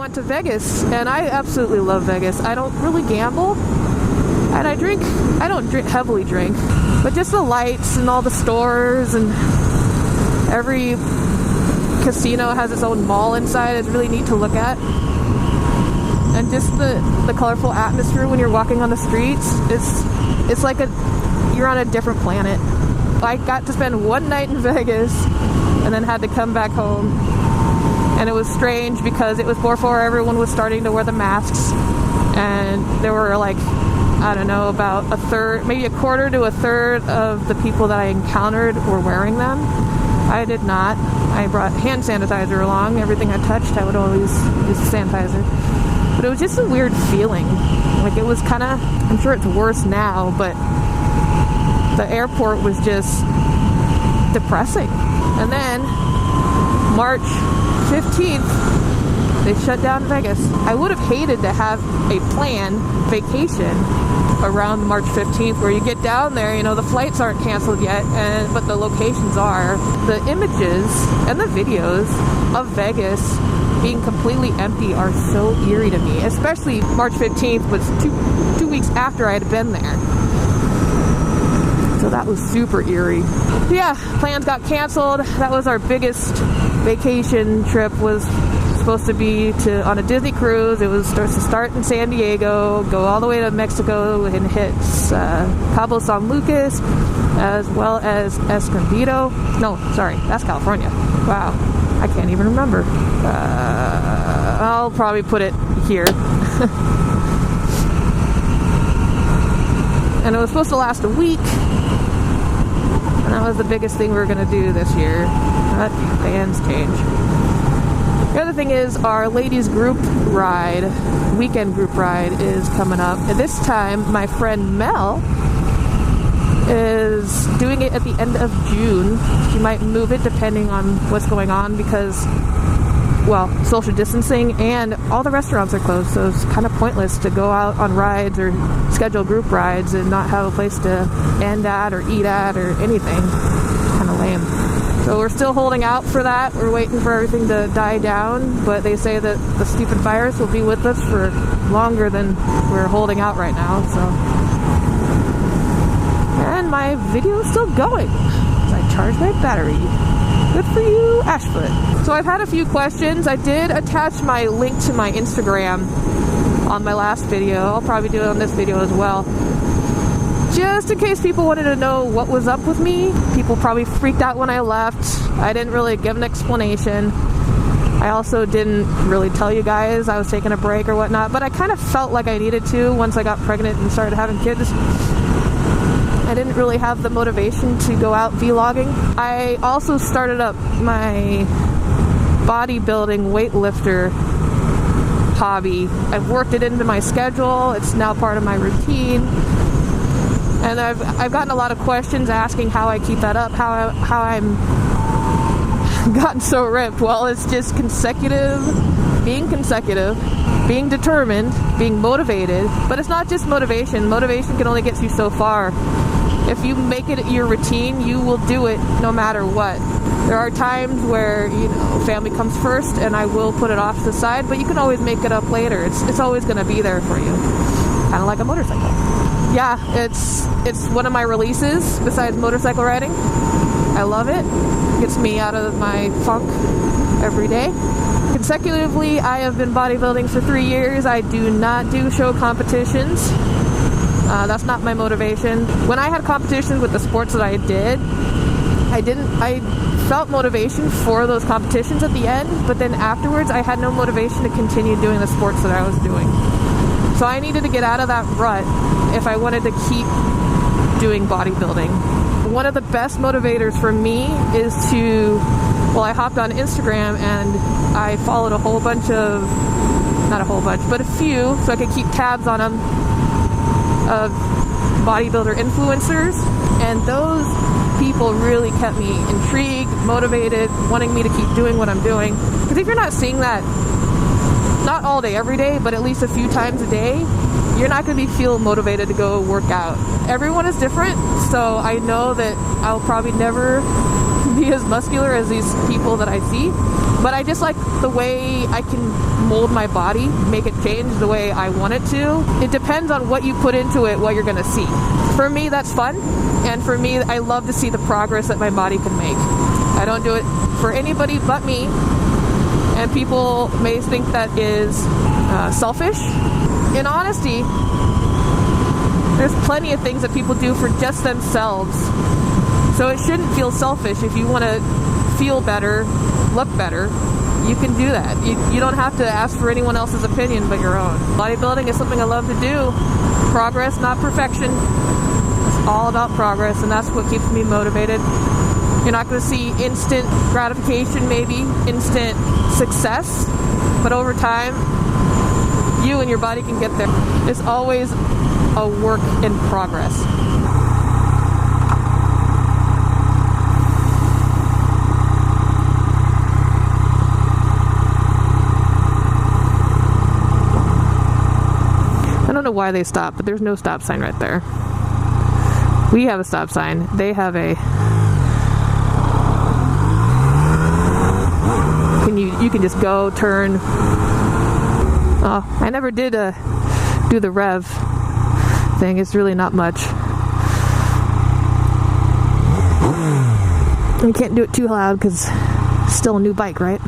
went to Vegas, and I absolutely love Vegas. I don't really gamble, and I don't heavily drink, but just the lights and all the stores, and every casino has its own mall inside. It's really neat to look at. And just the colorful atmosphere when you're walking on the streets, it's like you're on a different planet. I got to spend one night in Vegas and then had to come back home. And it was strange because it was before everyone was starting to wear the masks. And there were like, I don't know, about a third, maybe a quarter to a third of the people that I encountered were wearing them. I did not. I brought hand sanitizer along. Everything I touched, I would always use sanitizer. But it was just a weird feeling. Like it was kind of, I'm sure it's worse now, but the airport was just depressing. And then March 15th, they shut down Vegas. I would have hated to have a planned vacation around March 15th where you get down there, you know, the flights aren't canceled yet, but the locations are. The images and the videos of Vegas being completely empty are so eerie to me, especially March 15th was two weeks after I had been there. So that was super eerie. Yeah, plans got canceled. That was our biggest vacation trip, was supposed to be on a Disney cruise. It was supposed to start in San Diego, go all the way to Mexico, and hit Cabo San Lucas, as well as Escondido. No, sorry, that's California. Wow, I can't even remember. I'll probably put it here. And it was supposed to last a week. And that was the biggest thing we were going to do this year. But plans change. The other thing is our ladies group ride, weekend group ride, is coming up. And this time, my friend Mel is doing it at the end of June. She might move it depending on what's going on because, well, social distancing and all the restaurants are closed. So it's kind of pointless to go out on rides or schedule group rides and not have a place to end at or eat at or anything. Kind of lame. So we're still holding out for that. We're waiting for everything to die down, but they say that the stupid virus will be with us for longer than we're holding out right now. So, and my video is still going. I charged my battery. Good for you, Ashfoot. So I've had a few questions. I did attach my link to my Instagram on my last video. I'll probably do it on this video as well. Just in case people wanted to know what was up with me. People probably freaked out when I left. I didn't really give an explanation. I also didn't really tell you guys I was taking a break or whatnot, but I kind of felt like I needed to once I got pregnant and started having kids. I didn't really have the motivation to go out vlogging. I also started up my bodybuilding weightlifter hobby. I've worked it into my schedule. It's now part of my routine. And I've gotten a lot of questions asking how I keep that up, how I'm gotten so ripped. Well, it's just consecutive, being determined, being motivated. But it's not just motivation. Motivation can only get you so far. If you make it your routine, you will do it no matter what. There are times where, you know, family comes first and I will put it off to the side, but you can always make it up later. It's always going to be there for you. Kind of like a motorcycle. Yeah, it's one of my releases besides motorcycle riding. I love it. Gets me out of my funk every day. Consecutively, I have been bodybuilding for 3 years. I do not do show competitions. That's not my motivation. When I had competitions with the sports that I did, I felt motivation for those competitions at the end, but then afterwards I had no motivation to continue doing the sports that I was doing. So I needed to get out of that rut if I wanted to keep doing bodybuilding. One of the best motivators for me is I hopped on Instagram and I followed a few, so I could keep tabs on them, of bodybuilder influencers, and those people really kept me intrigued, motivated, wanting me to keep doing what I'm doing. Because if you're not seeing that, not all day, every day, but at least a few times a day, you're not going to feel motivated to go work out. Everyone is different, so I know that I'll probably never be as muscular as these people that I see, but I just like the way I can mold my body, make it change the way I want it to. It depends on what you put into it, what you're gonna see. For me, that's fun, and for me, I love to see the progress that my body can make. I don't do it for anybody but me, and people may think that is selfish. In honesty, there's plenty of things that people do for just themselves, so it shouldn't feel selfish. If you want to feel better, look better, you can do that. You don't have to ask for anyone else's opinion but your own. Bodybuilding is something I love to do. Progress, not perfection. It's all about progress, and that's what keeps me motivated. You're not going to see instant gratification, maybe instant success, but over time, you and your body can get there. It's always a work in progress. I don't know why they stopped, but there's no stop sign right there. We have a stop sign. They have a... You can just go, turn. Oh, I never did do the rev thing. It's really not much. You can't do it too loud because it's still a new bike, right?